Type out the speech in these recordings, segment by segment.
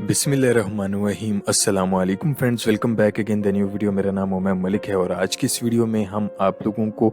बिस्मिल्लाहिर्रहमानिर्रहीम अस्सलामु अलैकुम friends, welcome back again the new video. मेरा नाम उमैर मलिक है और आज की इस वीडियो में हम आप लोगों को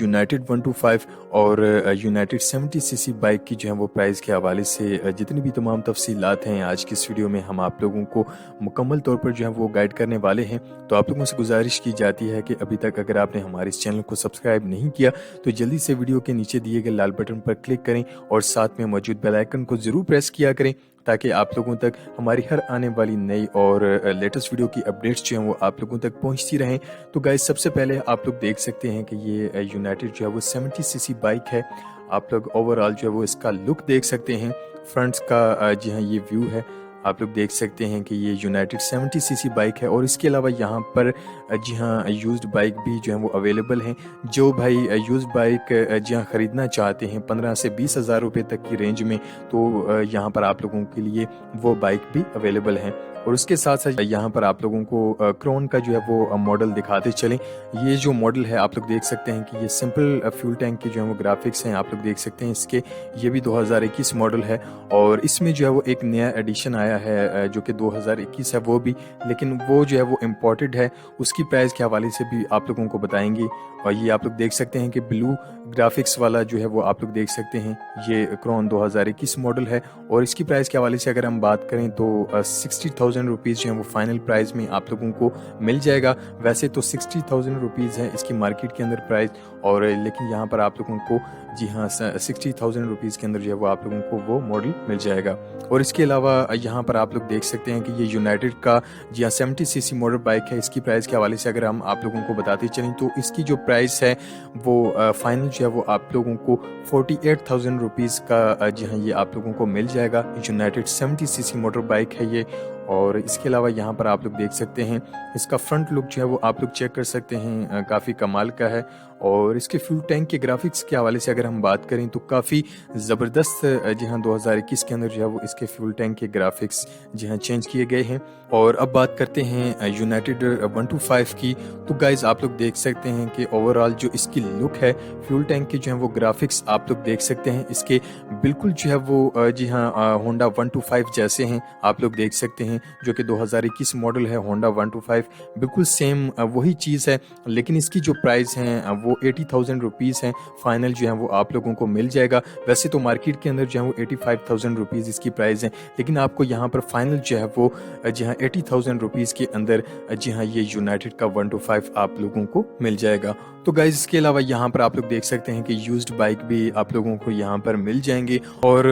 यूनाइटेड 125 और यूनाइटेड 70 सीसी बाइक की जो है वो प्राइस के हवाले से जितनी भी तमाम तफसीलात हैं आज की इस वीडियो में हम आप लोगों को मुकम्मल तौर पर जो है वो गाइड करने वाले हैं। तो आप लोगों से गुजारिश की जाती है कि अभी तक अगर आपने हमारे इस चैनल को सब्सक्राइब नहीं किया तो जल्दी से वीडियो के नीचे दिए गए लाल बटन पर क्लिक करें और साथ में मौजूद बेल आइकन को ज़रूर प्रेस किया करें ताकि आप लोगों तक हमारी हर आने वाली नई और लेटेस्ट वीडियो की अपडेट्स जो हैं वो आप लोगों तक पहुंचती रहें। तो गाइस, सबसे पहले आप लोग देख सकते हैं कि ये यूनाइटेड जो है वो 70 सीसी बाइक है। आप लोग ओवरऑल जो है वो इसका लुक देख सकते हैं। फ्रंट्स का जी हाँ ये व्यू है। आप लोग देख सकते हैं कि ये यूनाइटेड 70 सीसी बाइक है और इसके अलावा यहाँ पर जी हाँ यूज्ड बाइक भी जो है वो अवेलेबल हैं। जो भाई यूज्ड बाइक जी हाँ ख़रीदना चाहते हैं 15 से 20 हज़ार रुपये तक की रेंज में, तो यहाँ पर आप लोगों के लिए वो बाइक भी अवेलेबल हैं। और उसके साथ साथ यहाँ पर आप लोगों को क्रोन का जो है वो मॉडल दिखाते चलें। ये जो मॉडल है आप लोग देख सकते हैं कि ये सिंपल फ्यूल टैंक की जो है वो ग्राफिक्स हैं। आप लोग देख सकते हैं इसके, ये भी 2021 मॉडल है और इसमें जो है वो एक नया एडिशन आया है जो कि 2021 है वो भी, लेकिन वो जो है वो इम्पोर्टेड है। उसकी प्राइस के हवाले से भी आप लोगों को बताएंगे। और ये आप लोग देख सकते हैं कि ब्लू ग्राफिक्स वाला जो है वो आप लोग देख सकते हैं, ये क्रोन 2021 मॉडल है और इसकी प्राइस के हवाले से अगर हम बात करें तो 60,000 रुपीज़ जो है वो फाइनल प्राइस में आप लोगों को मिल जाएगा। वैसे तो 60,000 रुपीज़ है इसकी मार्केट के अंदर प्राइस, और लेकिन यहाँ पर आप लोगों को जी हाँ 60,000 रुपीज़ के अंदर जो है वो आप लोगों को वो मॉडल मिल जाएगा। और इसके अलावा यहाँ पर आप लोग देख सकते हैं कि ये यूनाइटेड का जी हाँ 70 सीसी मोटर बाइक है। इसकी प्राइस के हवाले से अगर हम आप लोगों को बताते चलें तो इसकी जो प्राइस है वो फाइनल जो है वो आप लोगों को 48,000 रुपीज़ का जी हाँ ये आप लोगों को मिल जाएगा। यूनाइटेड 70 सीसी मोटर बाइक है ये। और इसके अलावा यहाँ पर आप लोग देख सकते हैं इसका फ्रंट लुक जो है वो आप लोग चेक कर सकते हैं, काफ़ी कमाल का है। और इसके फ्यूल टैंक के ग्राफिक्स के हवाले से अगर हम बात करें तो काफ़ी ज़बरदस्त जी हाँ 2021 के अंदर जो है वो इसके फ्यूल टैंक के ग्राफिक्स जी हाँ चेंज किए गए हैं। और अब बात करते हैं यूनाइटेड 125 की। तो गाइज आप लोग देख सकते हैं कि ओवरऑल जो इसकी लुक है, फ्यूल टैंक के जो है वो ग्राफिक्स आप लोग देख सकते हैं इसके बिल्कुल जो है वो जी हाँ होंडा 125 जैसे हैं। आप लोग देख सकते हैं जो कि 2021 मॉडल है होंडा 125, बिल्कुल सेम वही चीज़ है। लेकिन इसकी जो प्राइस है वो 80,000 रुपीज़ है फाइनल जो है वो आप लोगों को मिल जाएगा। वैसे तो मार्केट के अंदर जो है वो 85,000 रुपीज़ इसकी प्राइस है, लेकिन आपको यहाँ पर फाइनल जो है वो जी हाँ 80,000 रुपीज़ के अंदर जी हाँ ये यूनाइटेड का 125 आप लोगों को मिल जाएगा। तो गाइज इसके अलावा यहाँ पर आप लोग देख सकते हैं कि यूज्ड बाइक भी आप लोगों को यहाँ पर मिल जाएंगे। और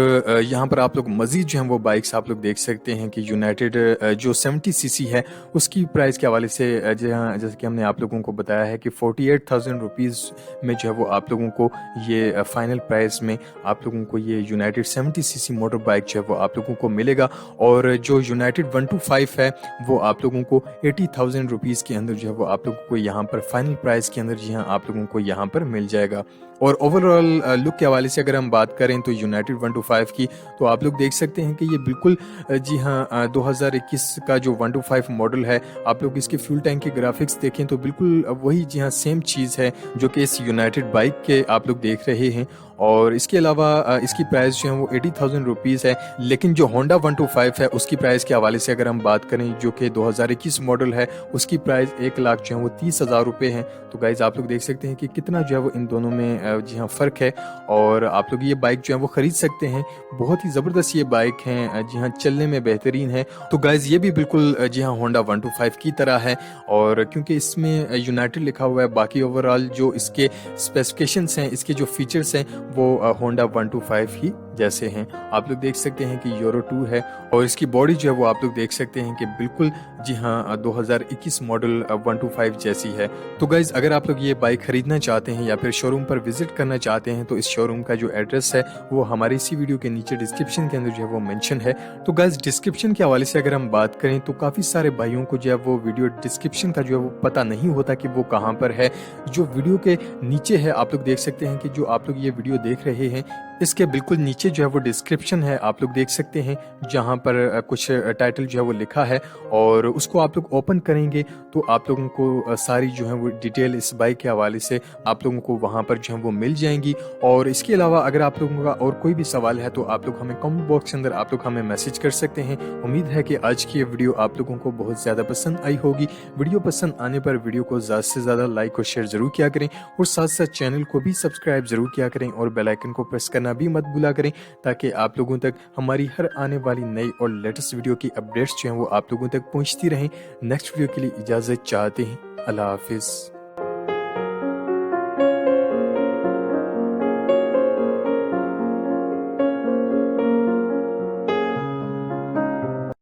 यहाँ पर आप लोग मजीद जो है वो बाइक्स आप लोग देख सकते हैं कि यूनाइटेड जो 70 सीसी है उसकी प्राइस के हवाले से जैसे कि हमने आप लोगों को बताया है कि 48,000 रुपीज़ में जो है वो आप लोगों को ये फाइनल प्राइस में आप लोगों को ये यूनाइटेड 70 सीसी मोटर बाइक जो है वो आप लोगों को मिलेगा। और जो यूनाइटेड 125 है वो आप लोगों को 80,000 रुपीज़ के अंदर जो है वो आप लोगों को यहाँ पर फाइनल प्राइस के अंदर जी हाँ आप लोगों को यहाँ पर मिल जाएगा। और ओवरऑल लुक के हवाले से अगर हम बात करें तो यूनाइटेड 125 की, तो आप लोग देख सकते हैं कि ये बिल्कुल जी हाँ 2021 का जो 125 मॉडल है, आप लोग इसके फ्यूल टैंक के ग्राफिक्स देखें तो बिल्कुल वही जी हाँ सेम चीज़ है जो कि इस यूनाइटेड बाइक के आप लोग देख रहे हैं। और इसके अलावा इसकी प्राइस जो है वो 80,000 रुपीज़ है। लेकिन जो होंडा 125 है उसकी प्राइस के हवाले से अगर हम बात करें जो कि 2021 मॉडल है, उसकी प्राइस 1 लाख जो है वो 30,000 रुपये है। तो गाइज आप लोग देख सकते हैं कि कितना जो है वो इन दोनों में जी हाँ फ़र्क है। और आप लोग ये बाइक जो है वो ख़रीद सकते हैं, बहुत ही ज़बरदस्त ये बाइक हैं जी हाँ, चलने में बेहतरीन है। तो गाइज ये भी बिल्कुल जी हाँ होंडा 125 की तरह है। और क्योंकि इसमें यूनाइटेड लिखा हुआ है, बाकी ओवरऑल जो इसके स्पेसिफिकेशंस हैं, इसके जो फीचर्स हैं वो होंडा 125 ही जैसे हैं। आप लोग देख सकते हैं कि यूरो 2 है और इसकी बॉडी जो है वो आप लोग देख सकते हैं कि बिल्कुल जी हाँ 2021 मॉडल 125 जैसी है। तो गाइज अगर आप लोग ये बाइक खरीदना चाहते हैं या फिर शोरूम पर विजिट करना चाहते हैं तो इस शोरूम का जो एड्रेस है वो हमारे इसी वीडियो के नीचे डिस्क्रिप्शन के अंदर जो है वो मेंशन है। तो गाइज डिस्क्रिप्शन के हवाले से अगर हम बात करें तो काफ़ी सारे भाइयों को जो है वो वीडियो डिस्क्रिप्शन का जो है वो पता नहीं होता कि वो कहाँ पर है। जो वीडियो के नीचे है आप लोग देख सकते हैं कि जो आप लोग ये वीडियो देख रहे हैं इसके बिल्कुल नीचे जो है वो डिस्क्रिप्शन है, आप लोग देख सकते हैं, जहां पर कुछ टाइटल जो है वो लिखा है और उसको आप लोग ओपन करेंगे तो आप लोगों को सारी जो है वो डिटेल इस बाइक के हवाले से आप लोगों को वहां पर जो है वो मिल जाएंगी। और इसके अलावा अगर आप लोगों का और कोई भी सवाल है तो आप लोग हमें कमेंट बॉक्स के अंदर आप लोग हमें मैसेज कर सकते हैं। उम्मीद है कि आज की ये वीडियो आप लोगों को बहुत ज़्यादा पसंद आई होगी। वीडियो पसंद आने पर वीडियो को ज़्यादा से ज़्यादा लाइक और शेयर जरूर किया करें और साथ साथ चैनल को भी सब्सक्राइब जरूर किया करें और बेल आइकन को प्रेस करना भी मत भूला करें, ताकि आप लोगों तक हमारी हर आने वाली नई और लेटेस्ट वीडियो की अपडेट्स जो हैं वो आप लोगों तक पहुंचती रहें। नेक्स्ट वीडियो के लिए इजाज़त चाहते हैं। अल्लाह हाफिज़।